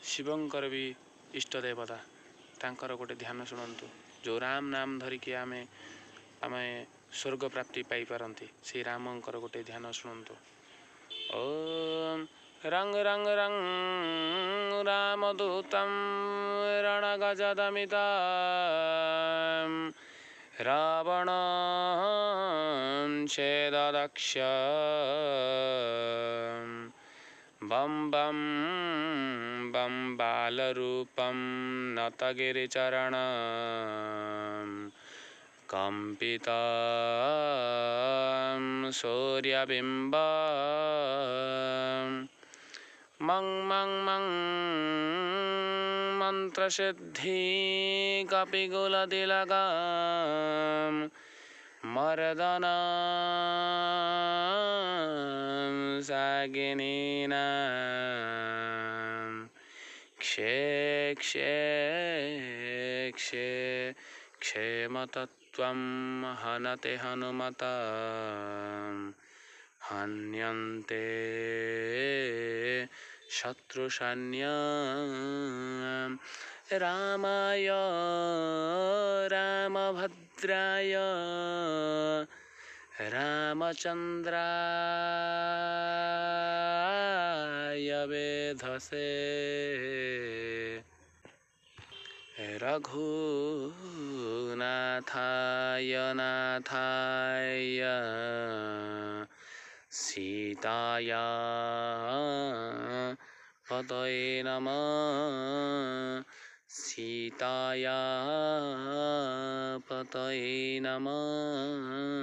शिवंकर भी इष्ट देवता तांकर गोटे ध्यान शुणु जो राम नाम धरिकी आमे स्वर्ग प्राप्ति पाई पारती से रामंकर गोटे ध्यान शुणु। ओम रंग रंग रंग रामदूतं रणगजदमिता रावण छेददक्ष बम बम बम बालरूपं नतगिरिचरण कंपिता सूर्यबिंब मंग मंग मंग मंत्रसिद्धि कपिकुलतिलका मर्दना सागिनीना क्षे क्षे क्षे क्षेमतत्वं हनते हनुमता हन्यन्ते शत्रुसैन्य रामाय रामभद्राय रामचंद्राय वेधसे रघुनाथाय नाथाय सीताया पतये नमः सीताया पतये नमः।